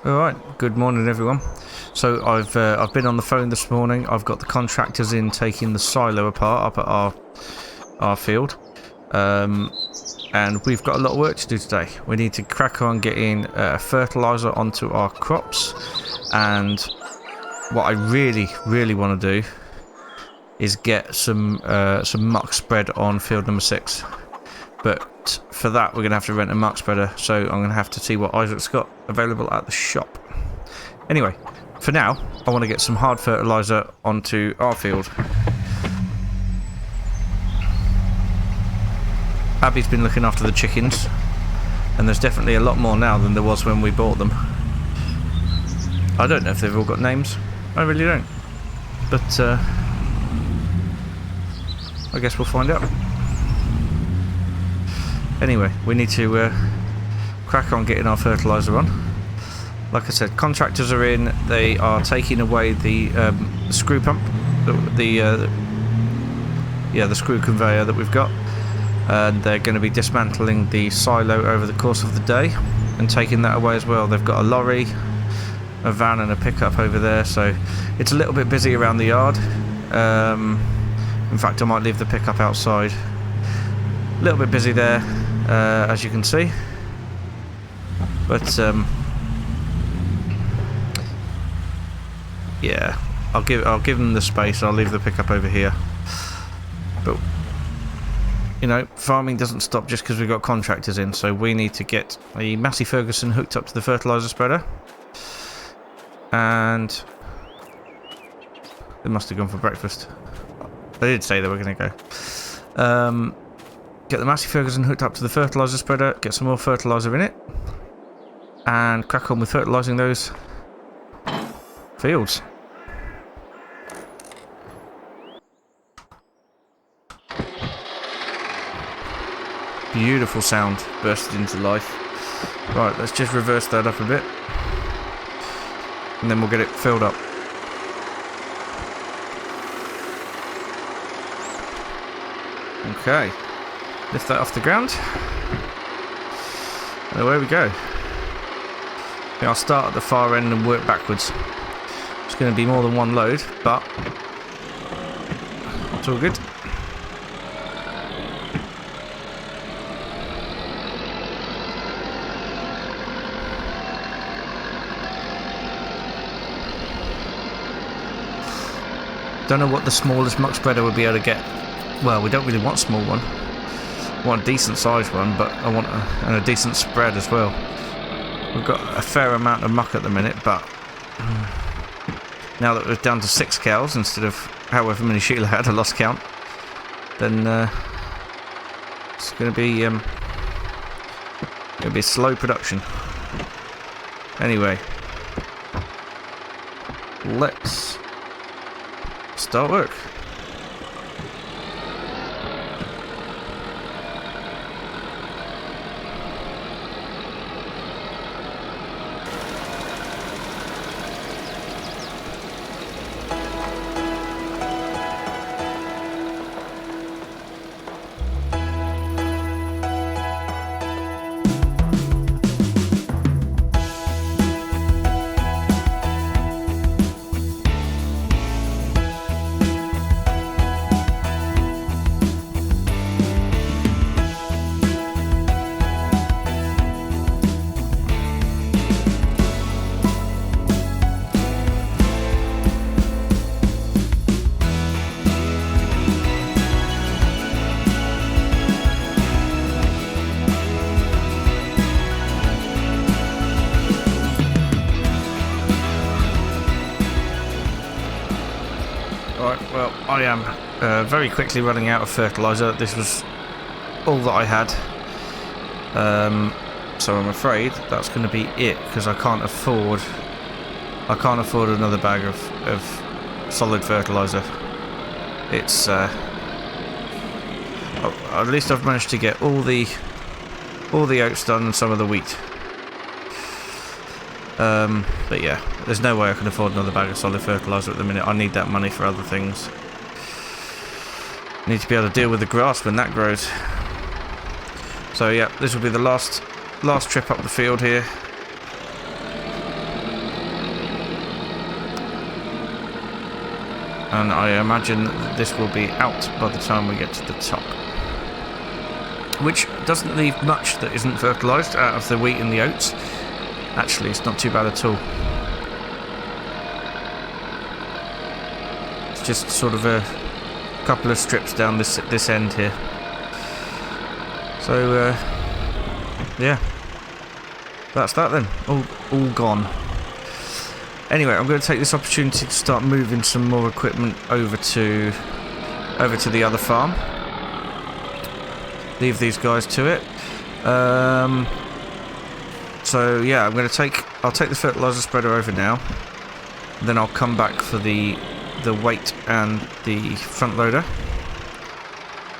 Alright, good morning everyone. So I've been on the phone this morning. I've got the contractors in taking the silo apart up at our field. And we've got a lot of work to do today. We need to crack on getting fertiliser onto our crops. And what I really want to do is get some muck spread on field number 6. But for that, we're going to have to rent a muck spreader, so I'm going to have to see what Isaac's got available at the shop. Anyway, for now, I want to get some hard fertiliser onto our field. Abby's been looking after the chickens, and there's definitely a lot more now than there was when we bought them. I don't know if they've all got names. I really don't. But, I guess we'll find out. Anyway, we need to crack on getting our fertiliser on. Like I said, contractors are in. They are taking away the screw pump, the screw conveyor that we've got, and they're going to be dismantling the silo over the course of the day and taking that away as well. They've got a lorry, a van, and a pickup over there, so it's a little bit busy around the yard. In fact, I might leave the pickup outside. A little bit busy there, as you can see, but yeah, I'll give them the space. I'll leave the pickup over here. But you know, farming doesn't stop just because we've got contractors in, so we need to get a Massey Ferguson hooked up to the fertiliser spreader, and they must have gone for breakfast. They did say they were going to go. Get the Massey Ferguson hooked up to the fertiliser spreader, get some more fertiliser in it, and crack on with fertilising those fields. Beautiful sound bursted into life. Right, let's just reverse that up a bit, and then we'll get it filled up. Okay. Lift that off the ground, and away we go. I'll start at the far end and work backwards. It's going to be more than one load, but it's all good. Don't know what the smallest muck spreader would be able to get. Well, we don't really want a small one. I want a decent sized one, but I want a decent spread as well. We've got a fair amount of muck at the minute, but now that we're down to 6 cows instead of however many Sheila had, I lost count, then it's going to be slow production. Anyway, let's start work. Well, I am very quickly running out of fertiliser. This was all that I had, so I'm afraid that's going to be it, because I can't afford another bag of solid fertiliser. It's at least I've managed to get all the oats done and some of the wheat. But yeah, there's no way I can afford another bag of solid fertiliser at the minute. I need that money for other things. I need to be able to deal with the grass when that grows. So yeah, this will be the last trip up the field here. and I imagine that this will be out by the time we get to the top. Which doesn't leave much that isn't fertilised out of the wheat and the oats. Actually, it's not too bad at all. It's just sort of a couple of strips down this end here. So, yeah. That's that then. All gone. Anyway, I'm going to take this opportunity to start moving some more equipment over to the other farm. Leave these guys to it. So yeah, I'll take the fertiliser spreader over now. Then I'll come back for the weight and the front loader.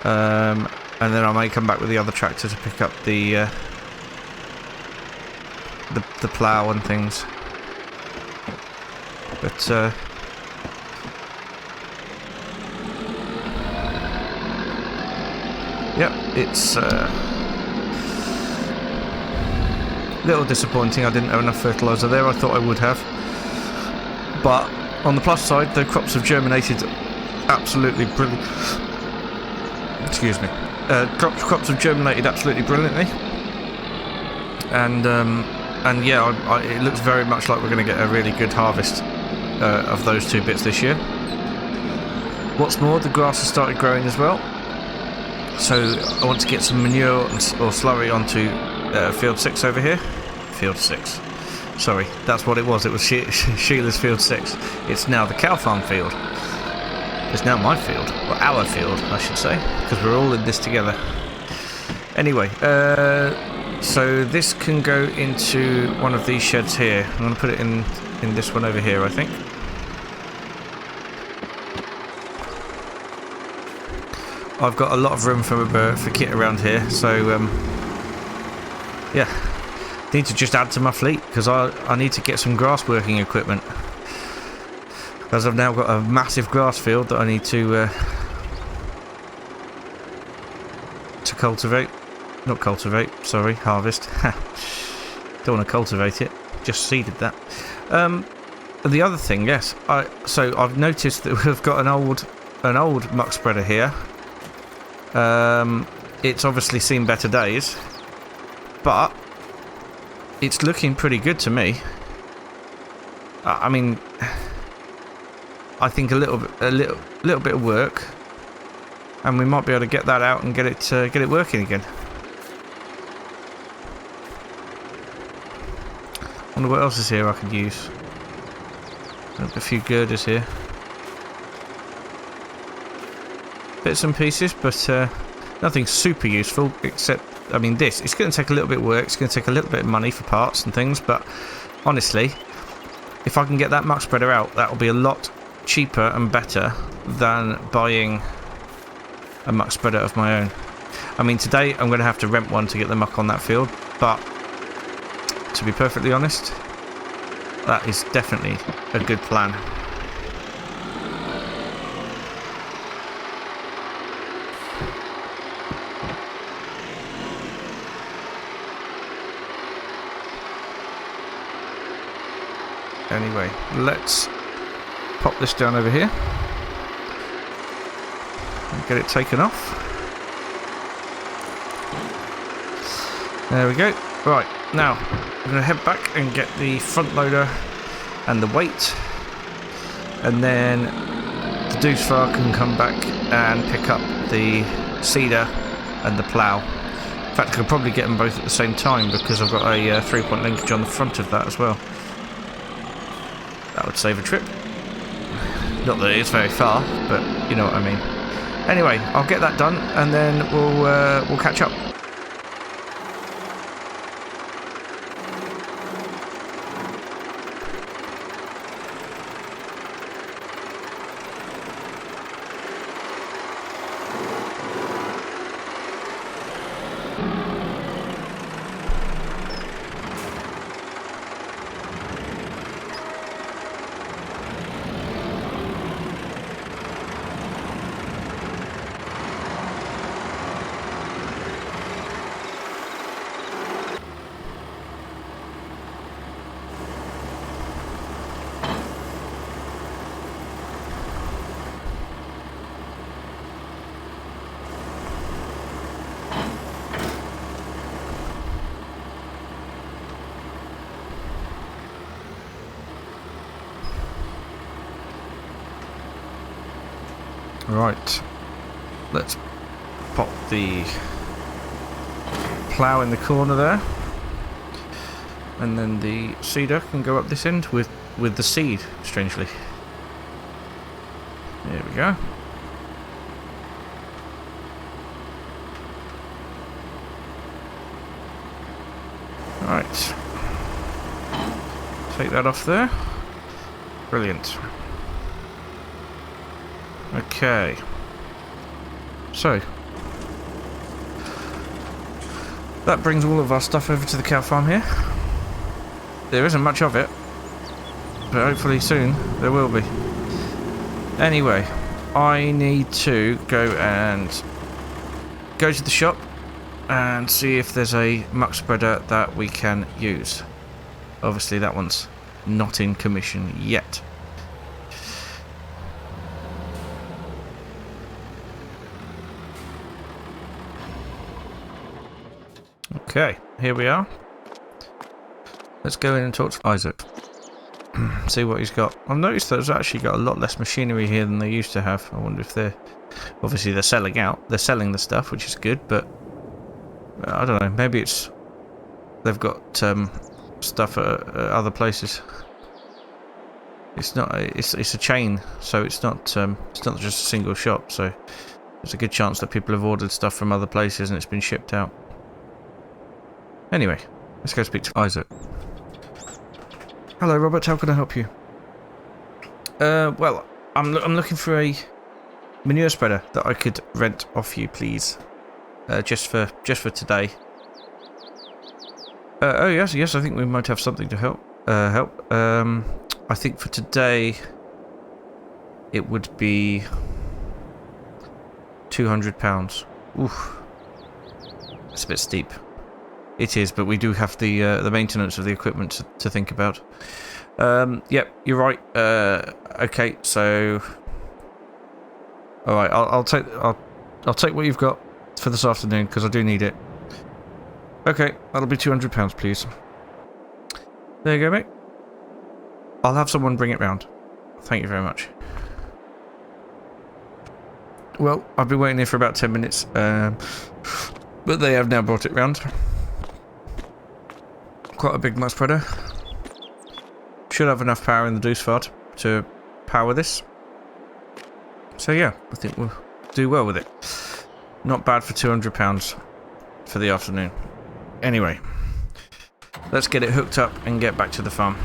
And then I may come back with the other tractor to pick up the plough and things. But yep, it's a little disappointing I didn't have enough fertiliser there. I thought I would have. But on the plus side, the crops have germinated absolutely brilliant. Excuse me. Crops have germinated absolutely brilliantly. And yeah, it looks very much like we're going to get a really good harvest of those two bits this year. What's more, the grass has started growing as well. So I want to get some manure or slurry onto field 6 over here. Field 6. Sorry, that's what it was. It was Sheila's field 6. It's now the cow farm field. It's now my field. Or our field, I should say. Because we're all in this together. Anyway, so this can go into one of these sheds here. I'm going to put it in this one over here, I think. I've got a lot of room for kit around here, so yeah, need to just add to my fleet because I need to get some grass working equipment, because I've now got a massive grass field that I need to cultivate. Not cultivate, sorry, harvest. Don't want to cultivate it, just seeded that. The other thing, yes, so I've noticed that we've got an old muck spreader here. It's obviously seen better days, but it's looking pretty good to me. I mean, I think a little bit of work, and we might be able to get that out and get it working again. Wonder what else is here I could use. A few girders here. Bits and pieces, but nothing super useful, except, I mean, it's going to take a little bit of work, it's going to take a little bit of money for parts and things, but honestly, if I can get that muck spreader out, that will be a lot cheaper and better than buying a muck spreader of my own. I mean, today I'm going to have to rent one to get the muck on that field, but to be perfectly honest, that is definitely a good plan. Anyway, let's pop this down over here and get it taken off. There we go. Right, now I'm going to head back and get the front loader and the weight, and then the deuce far can come back and pick up the seeder and the plough. In fact, I could probably get them both at the same time because I've got a 3-point linkage on the front of that as well. That would save a trip. Not that it's very far, but you know what I mean. Anyway, I'll get that done and then we'll catch up. Right, let's pop the plough in the corner there, and then the seeder can go up this end with the seed, strangely. There we go. Right, take that off there. Brilliant. Okay, so that brings all of our stuff over to the cow farm here. There isn't much of it, but hopefully soon there will be. Anyway, I need to go to the shop and see if there's a muck spreader that we can use. Obviously that one's not in commission yet. Okay, here we are. Let's go in and talk to Isaac. See what he's got. I've noticed that there's actually got a lot less machinery here than they used to have. I wonder if they're... Obviously they're selling out. They're selling the stuff, which is good, but... I don't know, maybe it's... They've got stuff at other places. It's not... It's a chain, so it's not just a single shop, so... There's a good chance that people have ordered stuff from other places and it's been shipped out. Anyway, let's go speak to Isaac. Hello, Robert. How can I help you? Well, I'm looking for a manure spreader that I could rent off you, please. Just for today. Oh yes. I think we might have something to help. I think for today, it would be £200. Oof, it's a bit steep. It is, but we do have the maintenance of the equipment to think about. Yep, you're right. Okay, so all right, I'll take what you've got for this afternoon because I do need it. Okay, that'll be £200, please. There you go, mate. I'll have someone bring it round. Thank you very much. Well, I've been waiting here for about 10 minutes, but they have now brought it round. Quite a big muck spreader. Should have enough power in the deuce fart to power this. So yeah, I think we'll do well with it. Not bad for £200 for the afternoon. Anyway, let's get it hooked up and get back to the farm.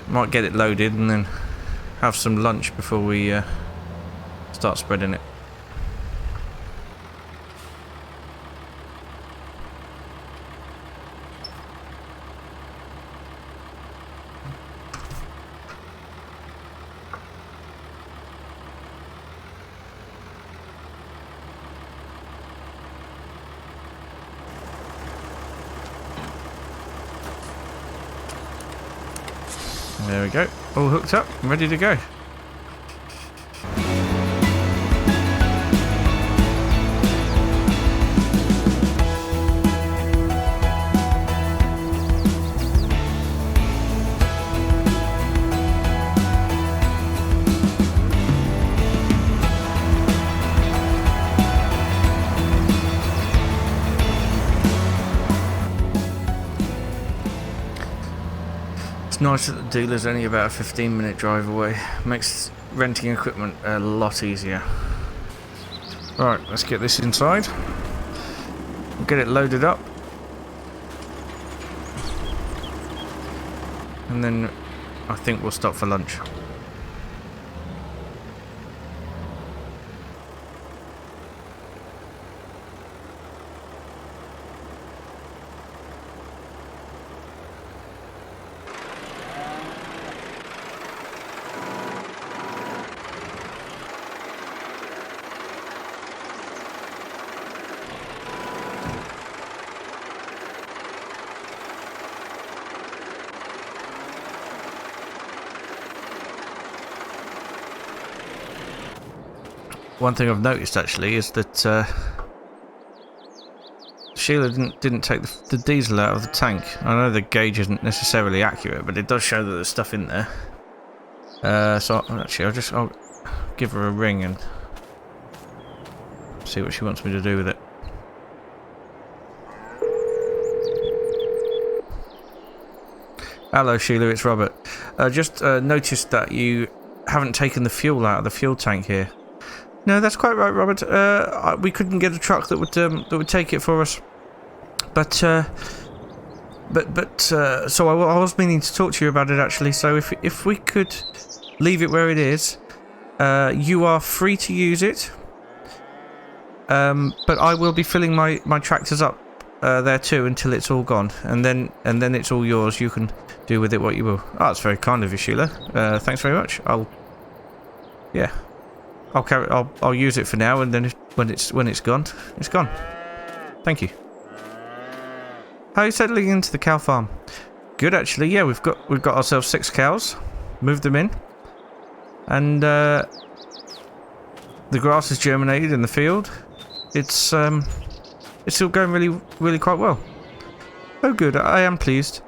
Might get it loaded and then have some lunch before we start spreading it. There we go, all hooked up and ready to go. It's nice that the dealer's only about a 15-minute drive away. Makes renting equipment a lot easier. Right, let's get this inside. We'll get it loaded up. And then I think we'll stop for lunch. One thing I've noticed actually is that Sheila didn't take the diesel out of the tank. I know the gauge isn't necessarily accurate, but it does show that there's stuff in there. So actually, I'll give her a ring and see what she wants me to do with it. Hello, Sheila. It's Robert. Just noticed that you haven't taken the fuel out of the fuel tank here. No, that's quite right, Robert. We couldn't get a truck that would take it for us. But so I was meaning to talk to you about it actually. So if we could leave it where it is, you are free to use it. But I will be filling my tractors up there too until it's all gone, and then it's all yours. You can do with it what you will. Oh, that's very kind of you, Sheila. Thanks very much. I'll use it for now, and then when it's gone, it's gone. Thank you. How are you settling into the cow farm? Good, actually. Yeah, we've got ourselves 6 cows. Moved them in, and the grass has germinated in the field. It's still going really quite well. Oh, good. I am pleased.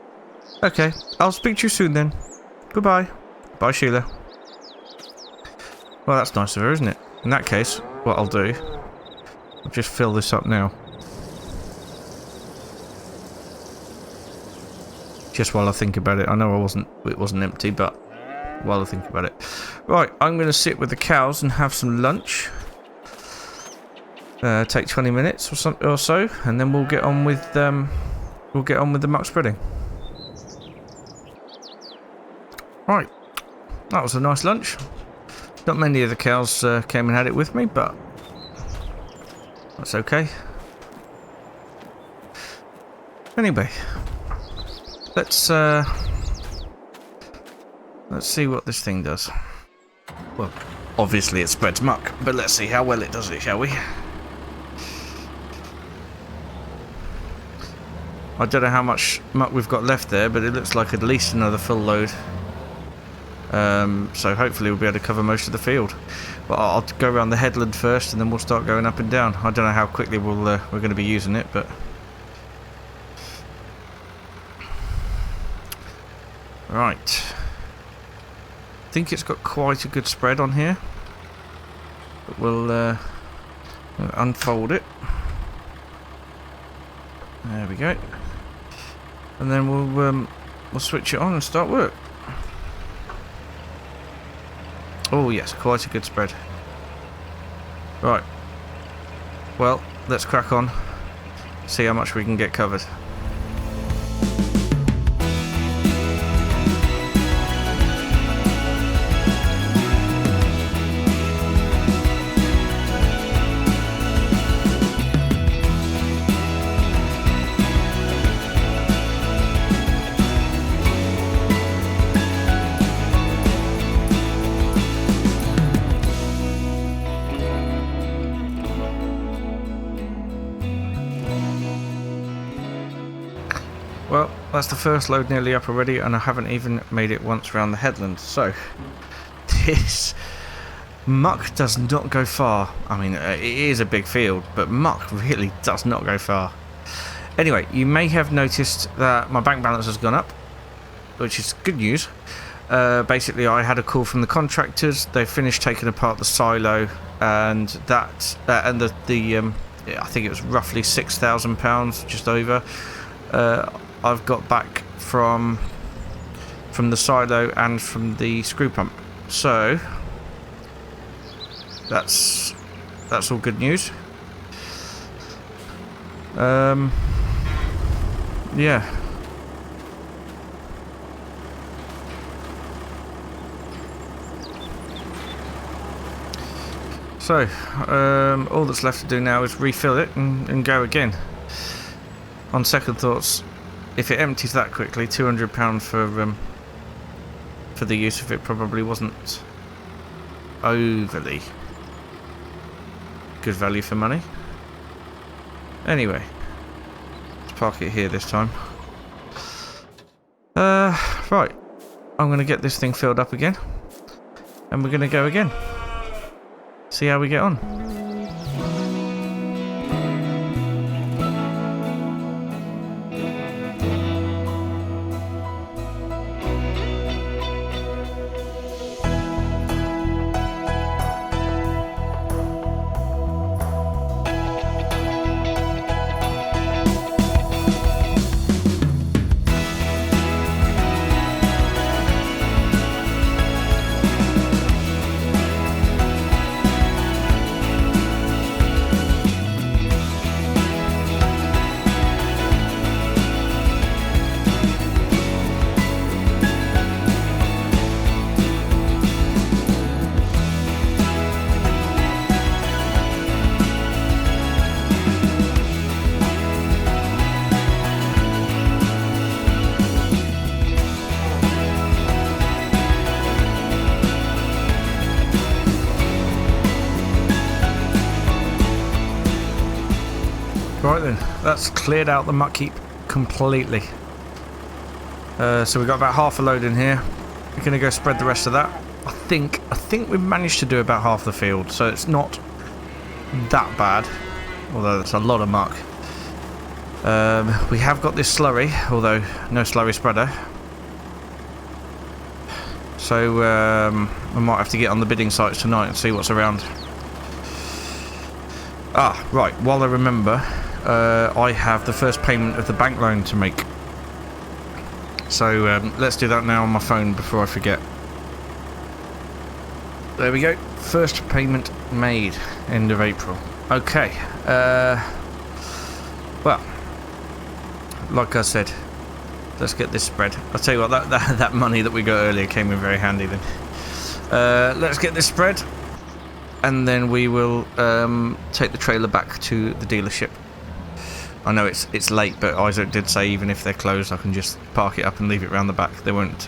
Okay, I'll speak to you soon then. Goodbye. Bye, Sheila. Well, that's nice of her, isn't it? In that case, what I'll do, I'll just fill this up now. Just while I think about it. I know it wasn't empty, but while I think about it. Right, I'm going to sit with the cows and have some lunch. Take 20 minutes or so, and then we'll get on with the muck spreading. Right, that was a nice lunch. Not many of the cows came and had it with me, but that's okay. Anyway, let's see what this thing does. Well, obviously it spreads muck, but let's see how well it does it, shall we? I don't know how much muck we've got left there, but it looks like at least another full load. So hopefully we'll be able to cover most of the field. But I'll go around the headland first, and then we'll start going up and down. I don't know how quickly we're going to be using it, but right. I think it's got quite a good spread on here. But we'll unfold it. There we go. And then we'll switch it on and start work. Oh yes, quite a good spread. Right. Well, let's crack on. See how much we can get covered. Well, that's the first load nearly up already, and I haven't even made it once around the headland. So, this muck does not go far. I mean, it is a big field, but muck really does not go far. Anyway, you may have noticed that my bank balance has gone up, which is good news. Basically, I had a call from the contractors. They finished taking apart the silo, and that I think it was roughly £6,000, just over. I've got back from the silo and from the screw pump, so that's all good news. Yeah. So all that's left to do now is refill it and go again. On second thoughts, if it empties that quickly, £200 for the use of it probably wasn't overly good value for money. Anyway, let's park it here this time. Right, I'm going to get this thing filled up again, and we're going to go again. See how we get on. Right then, that's cleared out the muck heap completely. So we've got about half a load in here. We're going to go spread the rest of that. I think we've managed to do about half the field, so it's not that bad. Although that's a lot of muck. We have got this slurry, although no slurry spreader. So I might have to get on the bidding sites tonight and see what's around. Ah, right, while I remember, I have the first payment of the bank loan to make. So let's do that now on my phone before I forget. There we go, first payment made, end of April. Okay, well, like I said, let's get this spread. I'll tell you what, that money that we got earlier came in very handy then. Let's get this spread, and then we will take the trailer back to the dealership. I know it's late, but Isaac did say even if they're closed, I can just park it up and leave it round the back. They won't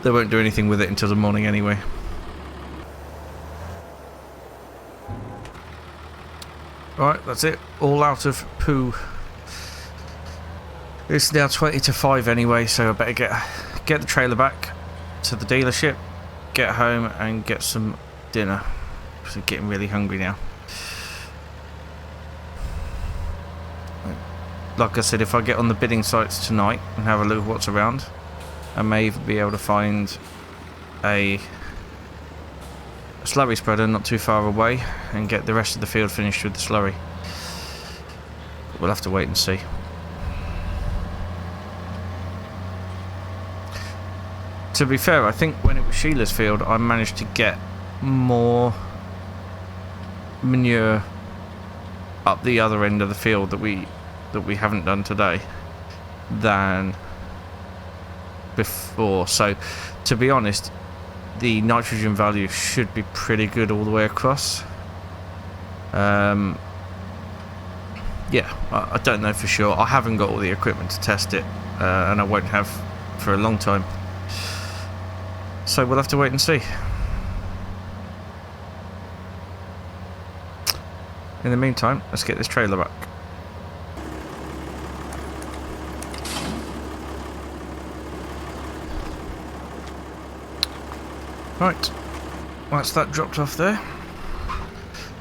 do anything with it until the morning anyway. Right, that's it. All out of poo. It's now 20 to 5 anyway, so I better get the trailer back to the dealership, get home and get some dinner. Because I'm getting really hungry now. Like I said, if I get on the bidding sites tonight and have a look at what's around, I may even be able to find a slurry spreader not too far away and get the rest of the field finished with the slurry. We'll have to wait and see. To be fair, I think when it was Sheila's field, I managed to get more manure up the other end of the field that we haven't done today than before. So, to be honest, the nitrogen value should be pretty good all the way across. Yeah, I don't know for sure. I haven't got all the equipment to test it, and I won't have for a long time. So we'll have to wait and see. In the meantime, let's get this trailer back. Right, that's that dropped off there.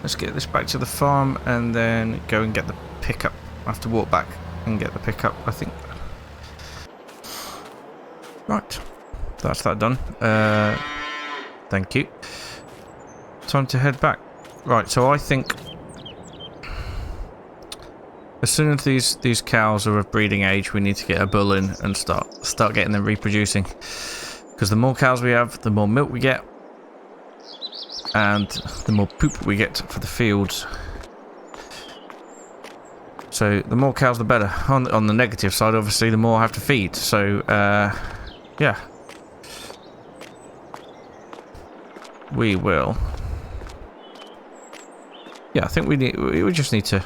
Let's get this back to the farm and then go and get the pickup. I have to walk back and get the pickup, I think. Right, that's that done. Thank you. Time to head back. Right, so I think as soon as these cows are of breeding age, we need to get a bull in and start getting them reproducing. Because the more cows we have, the more milk we get, and the more poop we get for the fields. So the more cows, the better. On the negative side, obviously, the more I have to feed. So yeah, we will. Yeah, I think we just need to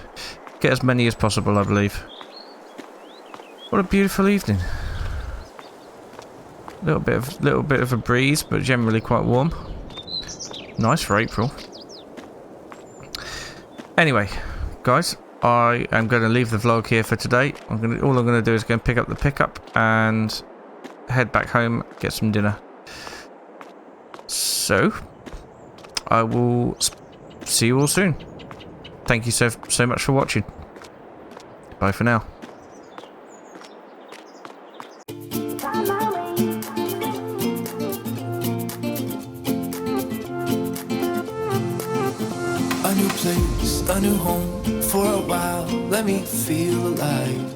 get as many as possible, I believe. What a beautiful evening. Little bit of a breeze, but generally quite warm. Nice for April. Anyway, guys, I am going to leave the vlog here for today. All I'm going to do is go and pick up the pickup and head back home, get some dinner. So, I will see you all soon. Thank you so much for watching. Bye for now. A new place, a new home, for a while, let me feel alive.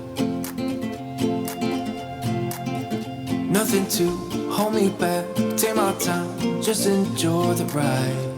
Nothing to hold me back, take my time, just enjoy the ride.